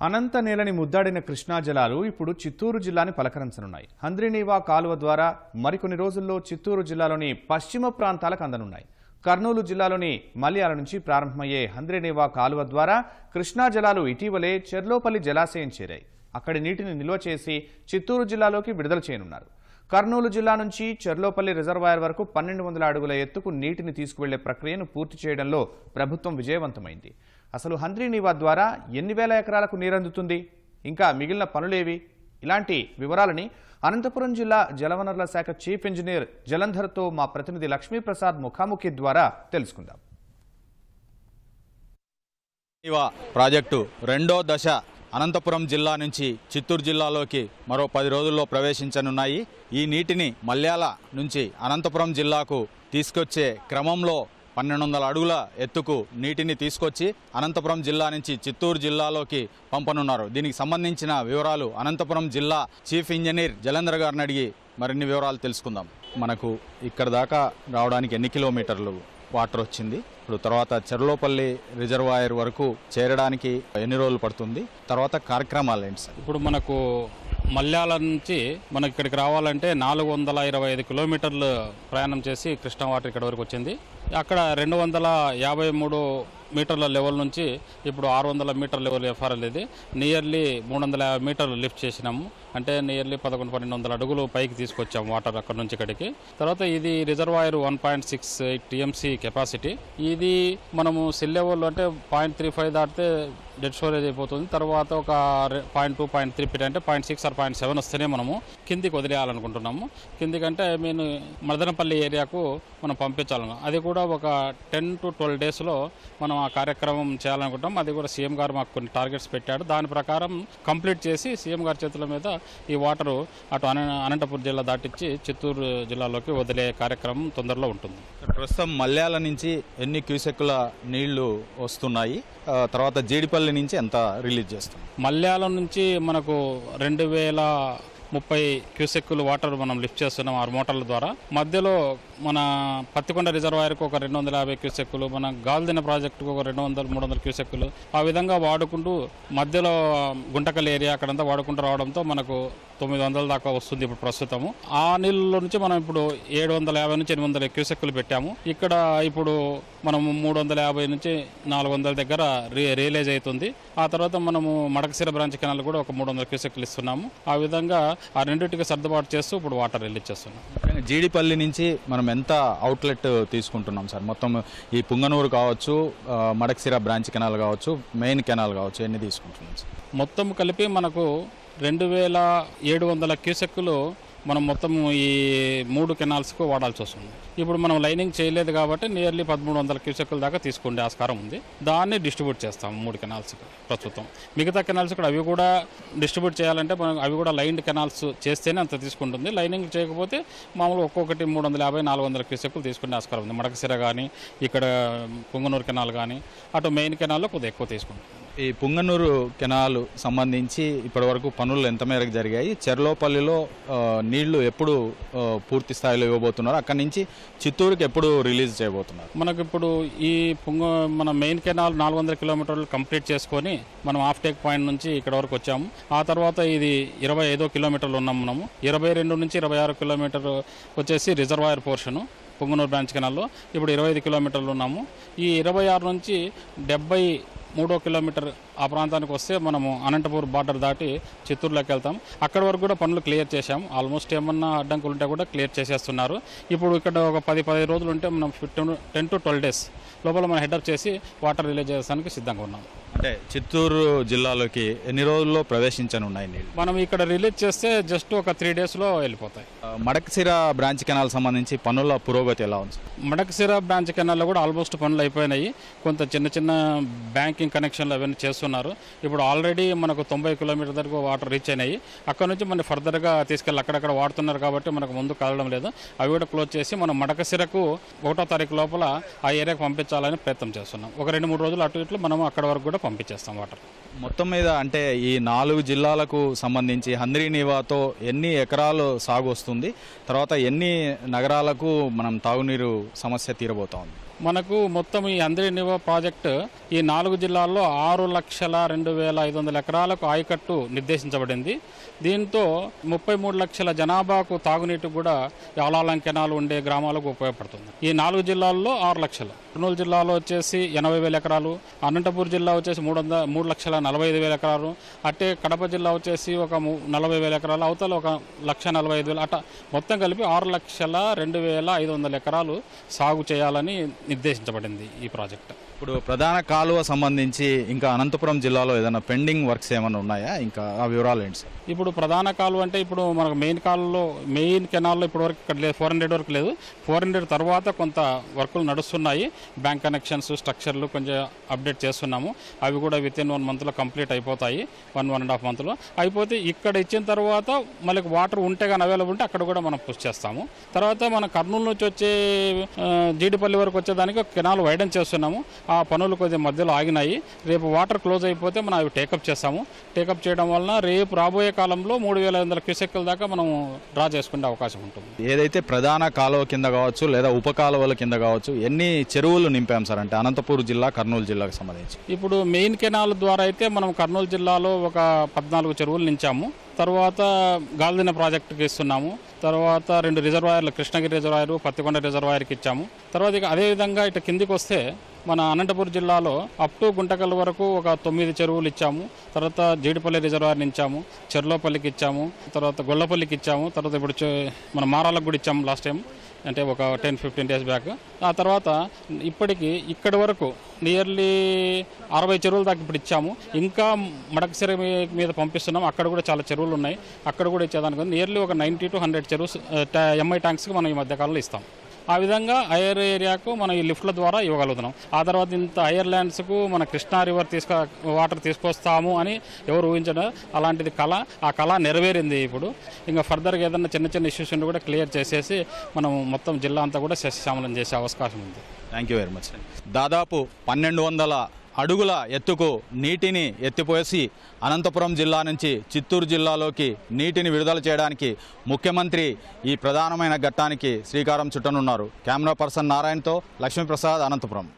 అనంత నేలని ముద్దాడిన కృష్ణా జలాలు ఇప్పుడు చిత్తూరు జిల్లాని పలకరించనున్నాయి. హంద్రీనీవా కాలువ ద్వారా మరికొన్ని రోజుల్లో చిత్తూరు జిల్లాలోని పశ్చిమ ప్రాంతాలకు అందనున్నాయి. కర్నూలు జిల్లాలోని మల్యాల నుంచి ప్రారంభమయ్యే హంద్రీనీవా కాలువ ద్వారా కృష్ణా జలాలు ఇటీవలే చెర్లోపల్లి జలాశయం చేరాయి. అక్కడి నీటిని నిల్వ చేసి చిత్తూరు జిల్లాలోకి విడుదల చేయనున్నారు. కర్నూలు జిల్లా నుంచి చెర్లోపల్లి రిజర్వాయర్ వరకు 1200 అడుగుల ఎత్తుకు నీటిని తీసుకువెళ్లే ప్రక్రియను పూర్తి చేయడంలో ప్రభుత్వం విజయవంతమైంది. అసలు హంద్రీనీవా ద్వారా ఎన్ని వేల ఎకరాలకు నీరందుతుంది, ఇంకా మిగిలిన పనులేవి, ఇలాంటి వివరాలని అనంతపురం జిల్లా జలవనరుల శాఖ చీఫ్ ఇంజనీర్ జలంధర్తో మా ప్రతినిధి లక్ష్మీప్రసాద్ ముఖాముఖి ద్వారా తెలుసుకుందాం. ప్రాజెక్టు రెండో దశ అనంతపురం జిల్లా నుంచి చిత్తూరు జిల్లాలోకి మరో 10 రోజుల్లో ప్రవేశించనున్నాయి. ఈ నీటిని మల్యాల నుంచి అనంతపురం జిల్లాకు తీసుకొచ్చే క్రమంలో 1200 అడుగుల ఎత్తుకు నీటిని తీసుకొచ్చి అనంతపురం జిల్లా నుంచి చిత్తూరు జిల్లాలోకి పంపనున్నారు. దీనికి సంబంధించిన వివరాలు అనంతపురం జిల్లా చీఫ్ ఇంజనీర్ జలంధర్ గారిని అడిగి మరిన్ని వివరాలు తెలుసుకుందాం. మనకు ఇక్కడ దాకా రావడానికి ఎన్ని కిలోమీటర్లు వాటర్ వచ్చింది, ఇప్పుడు తర్వాత చెర్లోపల్లి రిజర్వాయర్ వరకు చేరడానికి ఎన్ని రోజులు పడుతుంది, తర్వాత కార్యక్రమాలు ఏంటి సార్? ఇప్పుడు మనకు మల్యాల నుంచి మనకి ఇక్కడికి రావాలంటే 425 కిలోమీటర్లు ప్రయాణం చేసి కృష్ణా వాటర్ ఇక్కడ వరకు వచ్చింది. అక్కడ 253 మీటర్ల లెవెల్ నుంచి ఇప్పుడు 600 మీటర్ల లెవెల్ ఎఫ్ఆర్ఎల్ ఇది నియర్లీ 350 మీటర్లు లిఫ్ట్ చేసినాము. అంటే నియర్లీ 1100-1200 అడుగులు పైకి తీసుకొచ్చాము వాటర్ అక్కడ నుంచి ఇక్కడికి. తర్వాత ఇది రిజర్వాయర్ 1.68 టీఎంసీ కెపాసిటీ. ఇది మనము సిల్ లెవెల్ అంటే 0.35 దాటితే డెడ్ స్టోరేజ్ అయిపోతుంది. తర్వాత ఒక 0.2, 0.3 ఫీట్ అంటే 0.6 or 0.7 వస్తేనే మనము కిందికి వదిలేయాలనుకుంటున్నాము. కిందికంటే మదనపల్లి ఏరియాకు మనం పంపించాలను. అది కూడా ఒక 10 to 12 డేస్లో మనం ఆ కార్యక్రమం చేయాలనుకుంటాం. అది కూడా సీఎం గారు మాకు కొన్ని టార్గెట్స్ పెట్టాడు. దాని ప్రకారం కంప్లీట్ చేసి సీఎం గారి చేతుల మీద ఈ వాటరు అటు అనంతపురం జిల్లా దాటించి చిత్తూరు జిల్లాలోకి వదిలే కార్యక్రమం తొందరలో ఉంటుంది. ప్రస్తుతం మల్యాల నుంచి ఎన్ని క్యూసెక్కుల నీళ్లు వస్తున్నాయి, తర్వాత జీడిపల్లి నుంచి ఎంత రిలీజ్ చేస్తాం? మల్యాల నుంచి మనకు 2030 క్యూసెక్కులు వాటర్ మనం లిఫ్ట్ చేస్తున్నాం 6 మోటార్ల ద్వారా. మధ్యలో మన పత్తికొండ రిజర్వాయర్కు ఒక 250 క్యూసెక్కులు, మన గాల్దిన ప్రాజెక్టుకు ఒక 200-300 క్యూసెక్కులు, ఆ విధంగా వాడుకుంటూ మధ్యలో గుంటకల్ ఏరియా అక్కడంతా వాడుకుంటూ రావడంతో మనకు 900 దాకా వస్తుంది ఇప్పుడు ప్రస్తుతము. ఆ నీళ్ళలో నుంచి మనం ఇప్పుడు 750 నుంచి 800 క్యూసెక్కులు పెట్టాము. ఇక్కడ ఇప్పుడు మనము 350 నుంచి 400 దగ్గర రియలైజ్ అవుతుంది. ఆ తర్వాత మనము మడకసిర బ్రాంచ్ కెనాల్ కూడా ఒక 300 క్యూసెక్కులు ఇస్తున్నాము. ఆ విధంగా ఆ రెండింటికి సర్దుబాటు చేస్తూ ఇప్పుడు వాటర్ రిలీజ్ చేస్తున్నాం. జీడిపల్లి నుంచి మనం ఎంత అవుట్లెట్ తీసుకుంటున్నాం సార్? మొత్తం ఈ పుంగనూరు కావచ్చు, మడకసిర బ్రాంచ్ కెనాల్ కావచ్చు, మెయిన్ కెనాల్ కావచ్చు, ఎన్ని తీసుకుంటున్నాం సార్? మొత్తం కలిపి మనకు 2700 క్యూసెక్కులు మనం మొత్తం ఈ 3 కెనాల్స్కు వాడాల్సి వస్తుంది. ఇప్పుడు మనం లైనింగ్ చేయలేదు కాబట్టి నియర్లీ 1300 క్యూసెక్కుల దాకా తీసుకుంటే ఆస్కారం ఉంది. దాన్ని డిస్ట్రిబ్యూట్ చేస్తాం 3 కెనాల్స్కి ప్రస్తుతం. మిగతా కెనాల్స్ కూడా అవి కూడా డిస్ట్రిబ్యూట్ చేయాలంటే మనం అవి కూడా లైన్డ్ కెనాల్స్ చేస్తేనే అంత తీసుకుంటుంది. లైనింగ్ చేయకపోతే మామూలు ఒక్కొక్కటి 350-400 క్యూసెక్కులు తీసుకునే ఆస్కారం ఉంది. మడకసిర కానీ ఇక్కడ పుంగనూరు కెనాల్ కానీ అటు మెయిన్ కెనాల్లో కొద్దిగా ఎక్కువ తీసుకుంటుంది. ఈ పుంగనూరు కెనాల్ సంబంధించి ఇప్పటి వరకు పనులు ఎంత మేరకు జరిగాయి, చెర్లోపల్లిలో నీళ్లు ఎప్పుడు పూర్తి స్థాయిలో ఇవ్వబోతున్నారు, అక్కడి నుంచి చిత్తూరుకి ఎప్పుడు రిలీజ్ చేయబోతున్నారు? మనకు ఇప్పుడు ఈ మన మెయిన్ కెనాల్ 400 కిలోమీటర్లు కంప్లీట్ చేసుకొని మనం ఆఫ్ టేక్ పాయింట్ నుంచి ఇక్కడ వరకు వచ్చాము. ఆ తర్వాత ఇది 25 కిలోమీటర్లు ఉన్నాం మనము. 22 నుంచి 26 కిలోమీటర్ వచ్చేసి రిజర్వాయర్ పోర్షను పుంగనూరు బ్రాంచ్ కెనాల్లో. ఇప్పుడు 25 కిలోమీటర్లు ఉన్నాము. ఈ 26 నుంచి 73 కిలోమీటర్ ఆ ప్రాంతానికి వస్తే మనము అనంతపురం బార్డర్ దాటి చిత్తూరులోకి వెళ్తాం. అక్కడి వరకు కూడా పనులు క్లియర్ చేశాం. ఆల్మోస్ట్ ఏమన్నా అడ్డంకులు ఉంటే కూడా క్లియర్ చేసేస్తున్నారు. ఇప్పుడు ఇక్కడ ఒక 10 రోజులు ఉంటే మనం 10 to 12 డేస్ లోపల మనం హెడప్ చేసి వాటర్ రిలీజ్ చేయడానికి సిద్ధంగా ఉన్నాం. అంటే చిత్తూరు జిల్లాలోకి ఎన్ని రోజుల్లో ప్రవేశించనున్నాయి నీళ్ళు? మనం ఇక్కడ రిలీజ్ చేస్తే జస్ట్ ఒక 3 డేస్లో వెళ్ళిపోతాయి. మడకసిర బ్రాంచ్ కెనాల్ సంబంధించి పనుల పురోగతి ఎలా ఉంది? మడకసిర బ్రాంచ్ కెనాల్లో కూడా ఆల్మోస్ట్ పనులు అయిపోయినాయి. కొంత చిన్న బ్యాంకింగ్ కనెక్షన్లు అవన్నీ చేస్తున్నారు. ఇప్పుడు ఆల్రెడీ మనకు 90 కిలోమీటర్ వరకు వాటర్ రీచ్ అయినాయి. అక్కడ నుంచి మనం ఫర్దర్గా తీసుకెళ్ళి అక్కడక్కడ వాడుతున్నారు కాబట్టి మనకు ముందు కదలడం లేదు. అవి కూడా క్లోజ్ చేసి మనం మడకసిరకు 1వ తారీఖు లోపల ఆ ఏరియాకి పంపించాలని ప్రయత్నం చేస్తున్నాం. ఒక 2-3 రోజులు అటు ఇట్లు మనం అక్కడ వరకు కూడా పంపించేస్తాం వాటర్. మొత్తం మీద అంటే ఈ 4 జిల్లాలకు సంబంధించి హంద్రీనీవాతో ఎన్ని ఎకరాలు సాగు వస్తుంది, తర్వాత ఎన్ని నగరాలకు మనం తాగునీరు సమస్య తీరబోతా ఉంది? మనకు మొత్తం ఈ హంద్రీనివా ప్రాజెక్టు ఈ 4 జిల్లాల్లో 6,02,500 ఎకరాలకు ఆయకట్టు నిర్దేశించబడింది. దీంతో 33 లక్షల జనాభాకు తాగునీటికి కూడా యాలాలం కెనాల్ ఉండే గ్రామాలకు ఉపయోగపడుతుంది. ఈ 4 జిల్లాల్లో 6 లక్షలు. కర్నూలు జిల్లాలో వచ్చేసి 80,000 ఎకరాలు, అనంతపూర్ జిల్లా వచ్చేసి 3,45,000 ఎకరాలు, అట్టే కడప జిల్లా వచ్చేసి ఒక 40,000 ఎకరాలు, అవతల ఒక 1,45,000 అట్లా మొత్తం కలిపి 6,02,500 ఎకరాలు సాగు చేయాలని నిర్దేశించబడింది ఈ ప్రాజెక్టు. ఇప్పుడు ప్రధాన కాలువ సంబంధించి ఇంకా అనంతపురం జిల్లాలో ఏదైనా పెండింగ్ వర్క్స్ ఏమైనా ఉన్నాయా? ఇంకా ఆ వివరాలు ఏంటి సార్? ఇప్పుడు ప్రధాన కాలువ అంటే ఇప్పుడు మనకు మెయిన్ కెనాల్లో ఇప్పుడు వరకు ఇక్కడ లేదు, 400 వరకు లేదు. 400 తర్వాత కొంత వర్కులు నడుస్తున్నాయి. బ్యాంక్ కనెక్షన్స్, స్ట్రక్చర్లు కొంచెం అప్డేట్ చేస్తున్నాము. అవి కూడా వితిన్ 1 మంత్లో కంప్లీట్ అయిపోతాయి. 1.5 మంత్లో అయిపోతే ఇక్కడ ఇచ్చిన తర్వాత మళ్ళీ వాటర్ ఉంటే కానీ అవైలబుల్ ఉంటే అక్కడ కూడా మనం పుష్ చేస్తాము. తర్వాత మన కర్నూలు నుంచి వచ్చే జీడిపల్లి వరకు వచ్చేదానికి కెనాల్ వైడెన్ చేస్తున్నాము. ఆ పనులు కొద్దిగా మధ్యలో ఆగినాయి. రేపు వాటర్ క్లోజ్ అయిపోతే మనం అవి టేకప్ చేస్తాము. టేకప్ చేయడం వలన రేపు రాబోయే కాలంలో 3,500 క్యూసెక్కుల దాకా మనం డ్రా చేసుకునే అవకాశం ఉంటుంది. ఏదైతే ప్రధాన కాలువ కింద కావచ్చు లేదా ఉప కాలువల కింద కావచ్చు ఎన్ని చెరువులు నింపాం సార్? అంటే అనంతపూర్ జిల్లా, కర్నూలు జిల్లాకు సంబంధించి ఇప్పుడు మెయిన్ కెనాల్ ద్వారా అయితే మనం కర్నూలు జిల్లాలో ఒక 14 చెరువులు నించాము. తర్వాత గాల్దిన ప్రాజెక్టుకి ఇస్తున్నాము. తర్వాత 2 రిజర్వాయర్లు, కృష్ణగిరి రిజర్వాయర్, పత్తికొండ రిజర్వాయర్కి ఇచ్చాము. తర్వాత ఇక అదేవిధంగా ఇటు కిందికి వస్తే మన అనంతపూర్ జిల్లాలో అప్ టు గుంటకల్ వరకు ఒక 9 చెరువులు ఇచ్చాము. తర్వాత జీడిపల్లి రిజర్వాయర్ని ఇచ్చాము, చెర్లోపల్లికి ఇచ్చాము, తర్వాత గొల్లపల్లికి ఇచ్చాము. తర్వాత ఇప్పుడు మన మారాలకు కూడా ఇచ్చాము లాస్ట్ టైం, అంటే ఒక 10-15 డేస్ బ్యాక్. ఆ తర్వాత ఇప్పటికి ఇక్కడి వరకు నియర్లీ 60 చెరువులు దాకా ఇప్పుడు ఇచ్చాము. ఇంకా మడకసిర మీద పంపిస్తున్నాం. అక్కడ కూడా చాలా చెరువులు ఉన్నాయి. అక్కడ కూడా ఇచ్చేదానికి నియర్లీ ఒక 90 to 100 చెరువుస్ ఎంఐ ట్యాంక్స్కి మనం ఈ మధ్యకాలంలో ఇస్తాం. ఆ విధంగా హైయర్ ఏరియాకు మనం ఈ లిఫ్ట్ల ద్వారా ఇవ్వగలుగుతున్నాం. ఆ తర్వాత ఇంత హైయర్ ల్యాండ్స్కు మన కృష్ణా రివర్ వాటర్ తీసుకొస్తాము అని ఎవరు ఊహించడం, అలాంటిది కళ, ఆ కళ నెరవేరింది. ఇప్పుడు ఇంకా ఫర్దర్గా ఏదైనా చిన్న చిన్న ఇష్యూస్ కూడా క్లియర్ చేసేసి మనం మొత్తం జిల్లా అంతా కూడా సస్యశ్యామలం చేసే అవకాశం ఉంది. Thank you very much. దాదాపు 1,200 అడుగుల ఎత్తుకు నీటిని ఎత్తిపోసి అనంతపురం జిల్లా నుంచి చిత్తూరు జిల్లాలోకి నీటిని విడుదల చేయడానికి ముఖ్యమంత్రి ఈ ప్రధానమైన ఘట్టానికి శ్రీకారం చుట్టనున్నారు. కెమెరా పర్సన్ నారాయణతో లక్ష్మీప్రసాద్, అనంతపురం.